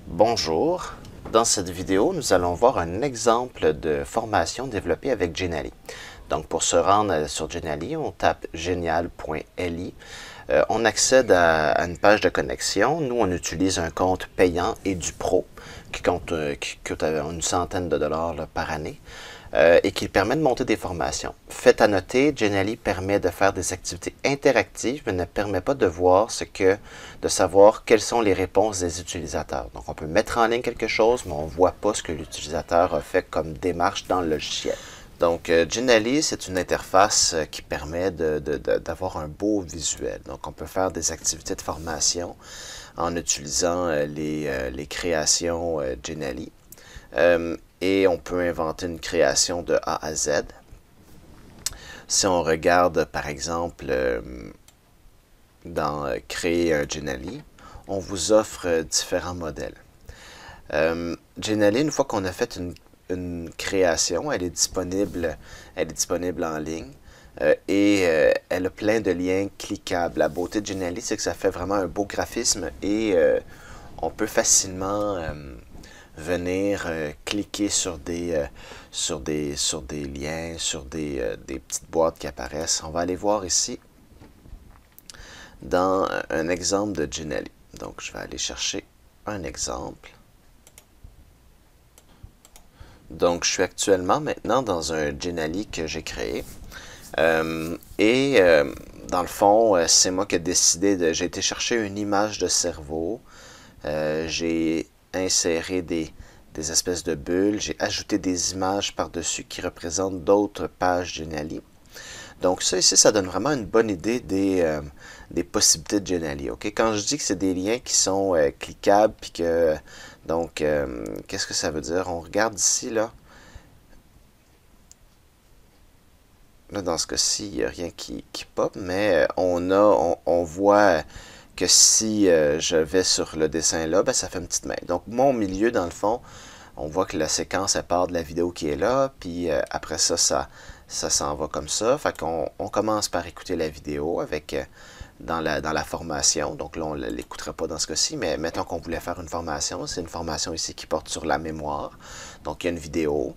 Bonjour, dans cette vidéo, nous allons voir un exemple de formation développée avec Genially. Donc pour se rendre sur Genially, on tape genial.li. On accède à une page de connexion. Nous, on utilise un compte payant et du pro qui coûte une centaine de dollars là, par année. Et qui permet de monter des formations. Fait à noter, Genially permet de faire des activités interactives, mais ne permet pas de savoir quelles sont les réponses des utilisateurs. Donc, on peut mettre en ligne quelque chose, mais on ne voit pas ce que l'utilisateur a fait comme démarche dans le logiciel. Donc, Genially, c'est une interface qui permet d'avoir un beau visuel. Donc, on peut faire des activités de formation en utilisant les créations Genially. Et on peut inventer une création de A à Z. Si on regarde par exemple dans Créer un Genially, on vous offre différents modèles. Genially, une fois qu'on a fait une création, elle est disponible en ligne. Elle a plein de liens cliquables. La beauté de Genially, c'est que ça fait vraiment un beau graphisme et on peut facilement venir cliquer sur des liens, sur des petites boîtes qui apparaissent. On va aller voir ici dans un exemple de Genially. Donc, je vais aller chercher un exemple. Donc, je suis actuellement maintenant dans un Genially que j'ai créé. Dans le fond, c'est moi qui ai décidé j'ai été chercher une image de cerveau. J'ai inséré des espèces de bulles. J'ai ajouté des images par-dessus qui représentent d'autres pages Genially. Donc ça ici, ça donne vraiment une bonne idée des possibilités de Genially. Okay? Quand je dis que c'est des liens qui sont cliquables, puis que donc qu'est-ce que ça veut dire? On regarde ici là. Là, dans ce cas-ci, il n'y a rien qui pop, mais on voit que si je vais sur le dessin là, ben, ça fait une petite main. Donc, mon milieu, dans le fond, on voit que la séquence, elle part de la vidéo qui est là, puis après ça, ça s'en va comme ça. Fait qu'on commence par écouter la vidéo avec dans la formation. Donc là, on ne l'écoutera pas dans ce cas-ci, mais mettons qu'on voulait faire une formation. C'est une formation ici qui porte sur la mémoire. Donc, il y a une vidéo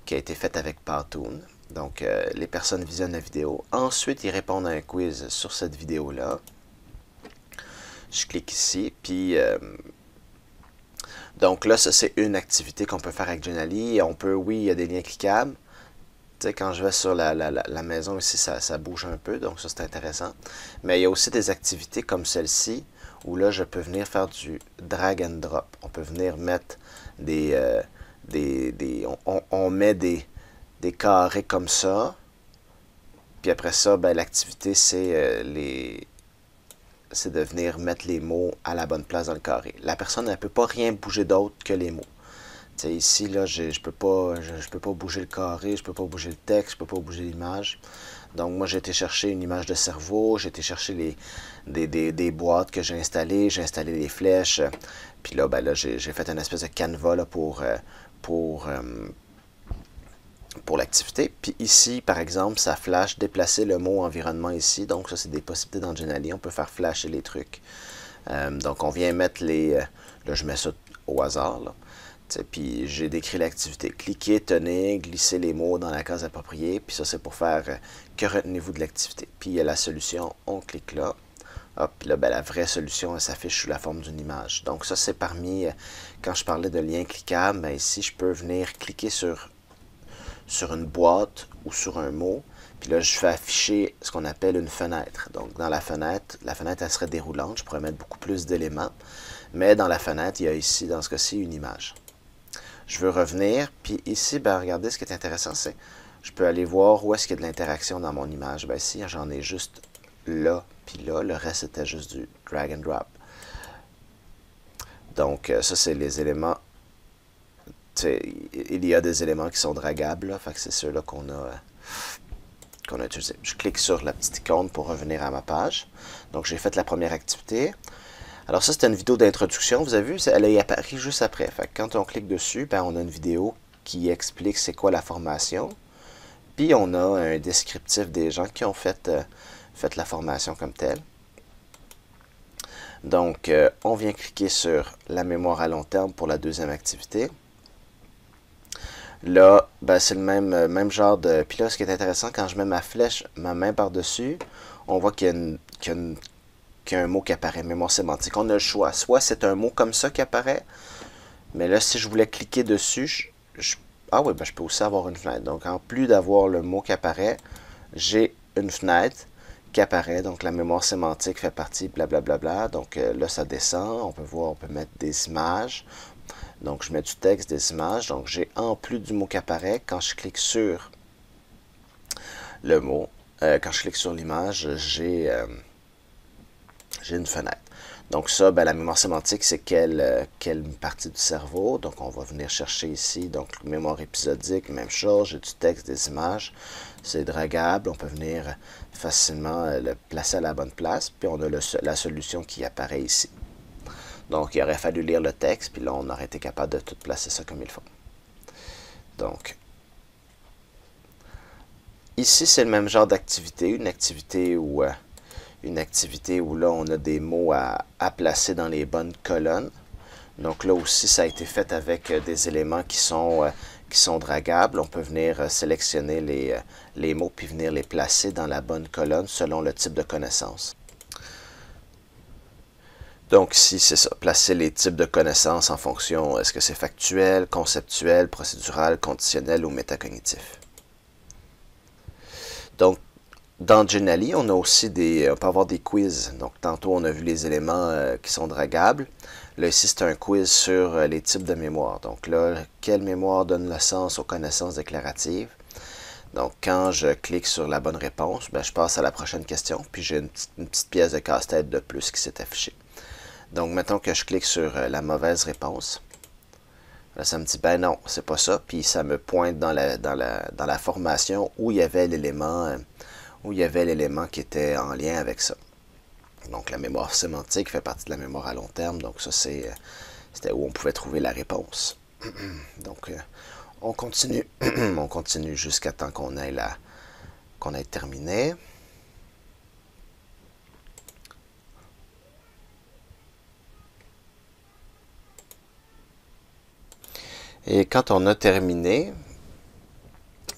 qui a été faite avec Powtoon. Donc, les personnes visionnent la vidéo. Ensuite, ils répondent à un quiz sur cette vidéo-là. Je clique ici, puis donc là, ça c'est une activité qu'on peut faire avec Genially. On peut, oui, il y a des liens cliquables. Tu sais, quand je vais sur la maison ici, ça bouge un peu, donc ça c'est intéressant. Mais il y a aussi des activités comme celle-ci, où là, je peux venir faire du drag and drop. On peut venir mettre on met des carrés comme ça. Puis après ça, ben, l'activité, c'est de venir mettre les mots à la bonne place dans le carré. La personne ne peut pas rien bouger d'autre que les mots. T'sais, ici, là, je peux pas bouger le carré, je peux pas bouger le texte, je peux pas bouger l'image. Donc, moi, j'ai été chercher une image de cerveau, j'ai été chercher des boîtes que j'ai installées les flèches. Puis là, ben, là j'ai fait une espèce de canevas là, pour l'activité. Puis ici, par exemple, ça flash déplacer le mot environnement ici. Donc, ça, c'est des possibilités dans Genially. On peut faire flasher les trucs. Donc, on vient mettre là, je mets ça au hasard. Là. Puis, j'ai décrit l'activité. Cliquez, tenez, glissez les mots dans la case appropriée. Puis ça, c'est pour faire que retenez-vous de l'activité. Puis, il y a la solution. On clique là. Hop, puis là, ben, la vraie solution, elle s'affiche sous la forme d'une image. Donc, ça, c'est parmi, quand je parlais de lien cliquable, ben, ici, je peux venir cliquer sur une boîte ou sur un mot. Puis là, je fais afficher ce qu'on appelle une fenêtre. Donc, dans la fenêtre, elle serait déroulante. Je pourrais mettre beaucoup plus d'éléments. Mais dans la fenêtre, il y a ici, dans ce cas-ci, une image. Je veux revenir. Puis ici, ben, regardez, ce qui est intéressant, c'est je peux aller voir où est-ce qu'il y a de l'interaction dans mon image. Ben, ici, j'en ai juste là, puis là. Le reste, c'était juste du drag and drop. Donc, ça, c'est les éléments. Il y a des éléments qui sont dragables, là, fait que c'est ceux-là qu'on a utilisé. Je clique sur la petite icône pour revenir à ma page. Donc, j'ai fait la première activité. Alors ça, c'était une vidéo d'introduction. Vous avez vu, elle est apparue juste après. Fait que quand on clique dessus, ben, on a une vidéo qui explique c'est quoi la formation. Puis, on a un descriptif des gens qui ont fait la formation comme telle. Donc, on vient cliquer sur la mémoire à long terme pour la deuxième activité. Là, ben, c'est le même genre de... Puis là, ce qui est intéressant, quand je mets ma flèche, ma main par-dessus, on voit qu'il y a un mot qui apparaît, mémoire sémantique. On a le choix. Soit c'est un mot comme ça qui apparaît, mais là, si je voulais cliquer dessus, ah oui, ben, je peux aussi avoir une fenêtre. Donc, en plus d'avoir le mot qui apparaît, j'ai une fenêtre qui apparaît. Donc, la mémoire sémantique fait partie, blablabla. Bla, bla. Donc, là, ça descend. On peut voir, on peut mettre des images. Donc, je mets du texte, des images. Donc, j'ai en plus du mot qui apparaît, quand je clique sur le mot, quand je clique sur l'image, j'ai une fenêtre. Donc ça, ben, la mémoire sémantique, c'est quelle partie du cerveau. Donc on va venir chercher ici. Donc mémoire épisodique, même chose. J'ai du texte, des images. C'est dragable. On peut venir facilement le placer à la bonne place. Puis on a la solution qui apparaît ici. Donc il aurait fallu lire le texte. Puis là, on aurait été capable de tout placer ça comme il faut. Donc ici, c'est le même genre d'activité. Une activité où là, on a des mots à placer dans les bonnes colonnes. Donc là aussi, ça a été fait avec des éléments qui sont dragables. On peut venir sélectionner les mots puis venir les placer dans la bonne colonne selon le type de connaissance. Donc ici, c'est ça, placer les types de connaissances en fonction, est-ce que c'est factuel, conceptuel, procédural, conditionnel ou métacognitif. Donc, dans Genially, on a aussi on peut avoir des quiz. Donc, tantôt, on a vu les éléments qui sont dragables. Là, ici, c'est un quiz sur les types de mémoire. Donc là, quelle mémoire donne le sens aux connaissances déclaratives? Donc, quand je clique sur la bonne réponse, ben, je passe à la prochaine question. Puis, j'ai une petite pièce de casse-tête de plus qui s'est affichée. Donc, mettons que je clique sur la mauvaise réponse. Là, ça me dit, ben non, c'est pas ça. Puis, ça me pointe dans la formation où il y avait l'élément qui était en lien avec ça. Donc la mémoire sémantique fait partie de la mémoire à long terme. Donc ça, c'était où on pouvait trouver la réponse. Donc on continue. On continue jusqu'à temps qu'on ait terminé. Et quand on a terminé,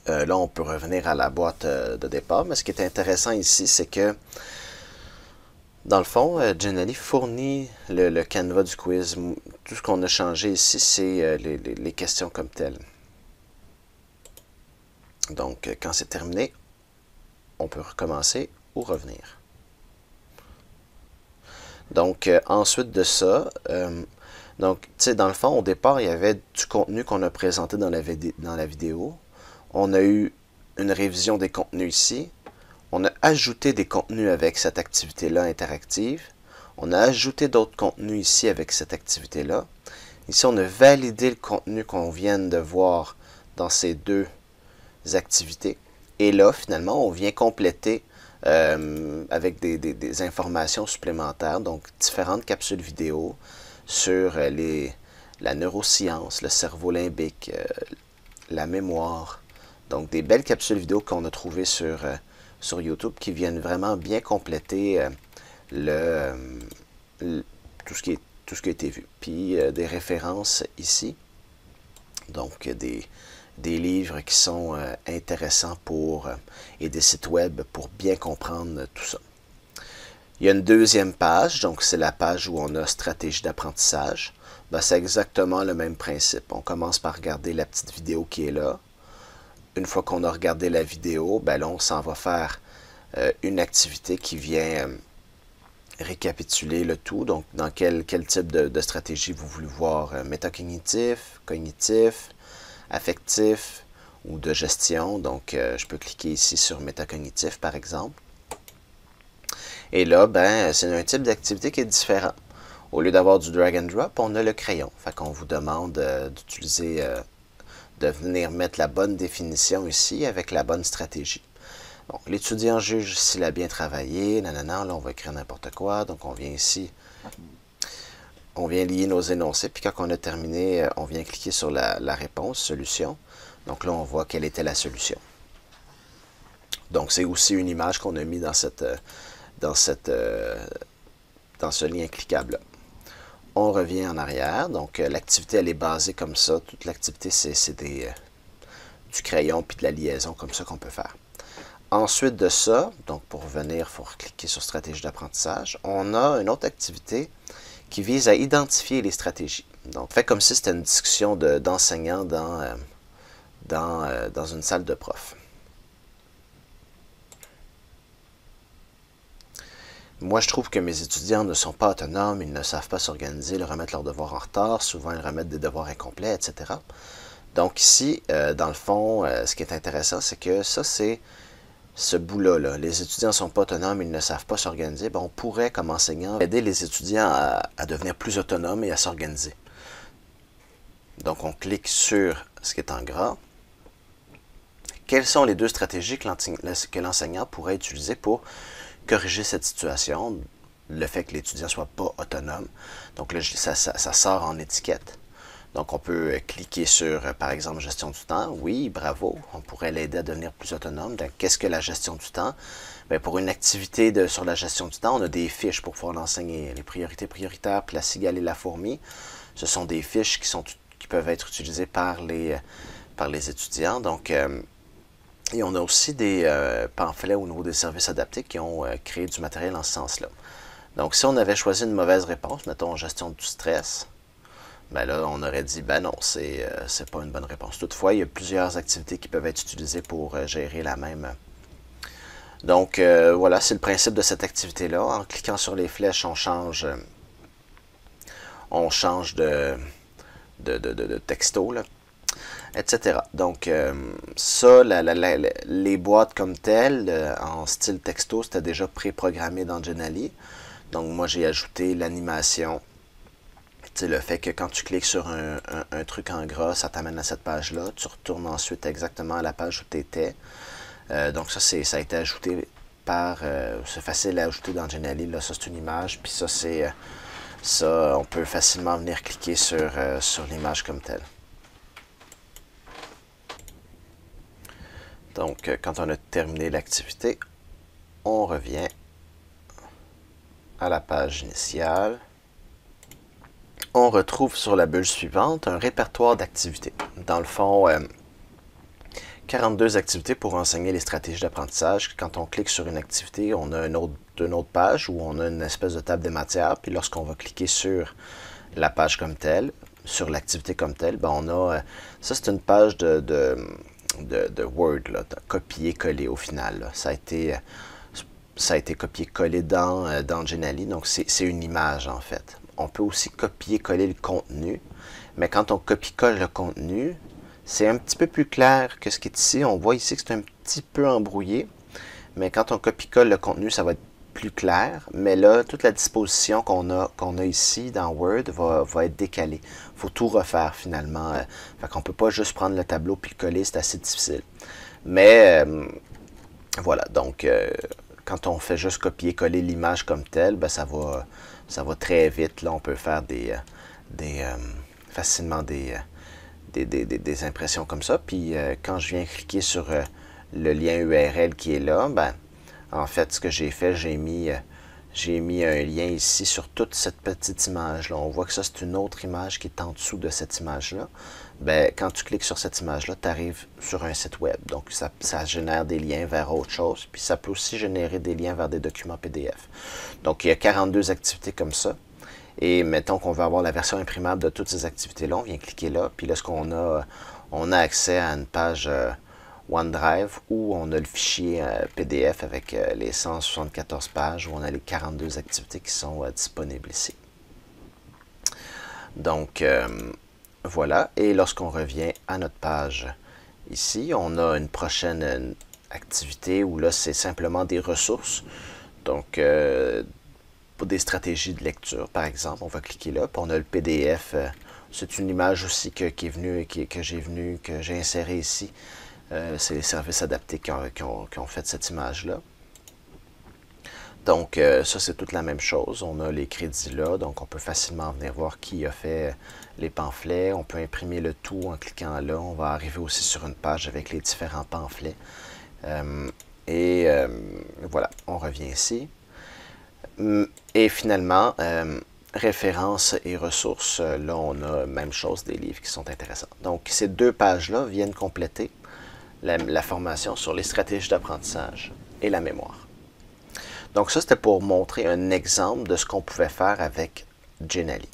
là, on peut revenir à la boîte de départ. Mais ce qui est intéressant ici, c'est que, dans le fond, Genially fournit le canevas du quiz. Tout ce qu'on a changé ici, c'est les questions comme telles. Donc, quand c'est terminé, on peut recommencer ou revenir. Donc, ensuite de ça, donc, tu sais, dans le fond, au départ, il y avait du contenu qu'on a présenté dans la vidéo. On a eu une révision des contenus ici. On a ajouté des contenus avec cette activité-là interactive. On a ajouté d'autres contenus ici avec cette activité-là. Ici, on a validé le contenu qu'on vient de voir dans ces deux activités. Et là, finalement, on vient compléter avec des informations supplémentaires, donc différentes capsules vidéo sur la neuroscience, le cerveau limbique, la mémoire. Donc, des belles capsules vidéo qu'on a trouvées sur YouTube qui viennent vraiment bien compléter tout ce qui a été vu. Puis, des références ici. Donc, des livres qui sont intéressants et des sites web pour bien comprendre tout ça. Il y a une deuxième page, donc c'est la page où on a stratégie d'apprentissage. Ben, c'est exactement le même principe. On commence par regarder la petite vidéo qui est là. Une fois qu'on a regardé la vidéo, ben là, on s'en va faire une activité qui vient récapituler le tout. Donc, dans quel type de stratégie vous voulez voir, métacognitif, cognitif, affectif ou de gestion. Donc, je peux cliquer ici sur métacognitif, par exemple. Et là, ben, c'est un type d'activité qui est différent. Au lieu d'avoir du drag and drop, on a le crayon. Fait qu'on vous demande d'utiliser, de venir mettre la bonne définition ici avec la bonne stratégie. Donc, l'étudiant juge s'il a bien travaillé, nanana, là, on va écrire n'importe quoi. Donc, on vient ici, on vient lier nos énoncés, puis quand on a terminé, on vient cliquer sur la réponse, solution. Donc là, on voit quelle était la solution. Donc, c'est aussi une image qu'on a mis dans cette dans ce lien cliquable-là. On revient en arrière, donc l'activité elle est basée comme ça, toute l'activité c'est du crayon puis de la liaison comme ça qu'on peut faire. Ensuite de ça, donc pour revenir, il faut cliquer sur stratégie d'apprentissage, on a une autre activité qui vise à identifier les stratégies. Donc fait comme si c'était une discussion d'enseignants dans une salle de prof. Moi, je trouve que mes étudiants ne sont pas autonomes, ils ne savent pas s'organiser, ils remettent leurs devoirs en retard, souvent ils remettent des devoirs incomplets, etc. Donc ici, dans le fond, ce qui est intéressant, c'est que ça, c'est ce bout-là. Là. Les étudiants ne sont pas autonomes, ils ne savent pas s'organiser. Ben, on pourrait, comme enseignant, aider les étudiants à devenir plus autonomes et à s'organiser. Donc, on clique sur ce qui est en gras. Quelles sont les deux stratégies que l'enseignant pourrait utiliser pour corriger cette situation, le fait que l'étudiant ne soit pas autonome. Donc là, ça sort en étiquette. Donc on peut cliquer sur, par exemple, gestion du temps. Oui, bravo, on pourrait l'aider à devenir plus autonome. Donc qu'est-ce que la gestion du temps? Bien, pour une activité sur la gestion du temps, on a des fiches pour pouvoir l'enseigner. Les priorités prioritaires, puis la cigale et la fourmi, ce sont des fiches qui peuvent être utilisées par les étudiants. Donc, et on a aussi des pamphlets au niveau des services adaptés qui ont créé du matériel en ce sens-là. Donc, si on avait choisi une mauvaise réponse, mettons gestion du stress, ben là, on aurait dit, ben non, c'est pas une bonne réponse. Toutefois, il y a plusieurs activités qui peuvent être utilisées pour gérer la même. Donc, voilà, c'est le principe de cette activité-là. En cliquant sur les flèches, on change de texto, là, etc. Donc, ça, les boîtes comme telles, en style texto, c'était déjà préprogrammé dans Genially. Donc, moi, j'ai ajouté l'animation. Tu sais, le fait que quand tu cliques sur un truc en gras, ça t'amène à cette page-là. Tu retournes ensuite exactement à la page où tu étais. Donc, ça a été ajouté par... c'est facile à ajouter dans Genially. Là, ça, c'est une image. Puis ça, c'est... ça, on peut facilement venir cliquer sur l'image comme telle. Donc, quand on a terminé l'activité, on revient à la page initiale. On retrouve sur la bulle suivante un répertoire d'activités. Dans le fond, 42 activités pour enseigner les stratégies d'apprentissage. Quand on clique sur une activité, on a une autre page où on a une espèce de table des matières. Puis lorsqu'on va cliquer sur la page comme telle, sur l'activité comme telle, ben on a... ça, c'est une page de Word, copier-coller au final. Là. Ça a été copié-collé dans Genially, donc c'est une image en fait. On peut aussi copier-coller le contenu, mais quand on copie-colle le contenu, c'est un petit peu plus clair que ce qui est ici. On voit ici que c'est un petit peu embrouillé, mais quand on copie-colle le contenu, ça va être plus clair. Mais là, toute la disposition qu'on a ici dans Word va être décalée. Il faut tout refaire finalement. Fait qu'on ne peut pas juste prendre le tableau puis le coller, c'est assez difficile. Mais voilà, donc quand on fait juste copier-coller l'image comme telle, ben, ça va très vite. Là, on peut faire facilement des impressions comme ça. Puis quand je viens cliquer sur le lien URL qui est là, ben, en fait, ce que j'ai fait, j'ai mis un lien ici sur toute cette petite image-là. On voit que ça, c'est une autre image qui est en dessous de cette image-là. Ben, quand tu cliques sur cette image-là, tu arrives sur un site web. Donc, ça génère des liens vers autre chose. Puis, ça peut aussi générer des liens vers des documents PDF. Donc, il y a 42 activités comme ça. Et mettons qu'on veut avoir la version imprimable de toutes ces activités-là. On vient cliquer là. Puis là, on a accès à une page OneDrive où on a le fichier PDF avec les 174 pages où on a les 42 activités qui sont disponibles ici. Donc, voilà. Et lorsqu'on revient à notre page ici, on a une prochaine activité où là, c'est simplement des ressources. Donc, pour des stratégies de lecture, par exemple, on va cliquer là, puis on a le PDF. C'est une image aussi qui est venue, que j'ai insérée ici. C'est les services adaptés qui ont fait cette image-là. Donc, ça, c'est toute la même chose. On a les crédits là, donc on peut facilement venir voir qui a fait les pamphlets. On peut imprimer le tout en cliquant là. On va arriver aussi sur une page avec les différents pamphlets. Voilà, on revient ici. Et finalement, références et ressources, là on a même chose, des livres qui sont intéressants. Donc ces deux pages-là viennent compléter la formation sur les stratégies d'apprentissage et la mémoire. Donc ça c'était pour montrer un exemple de ce qu'on pouvait faire avec Genially.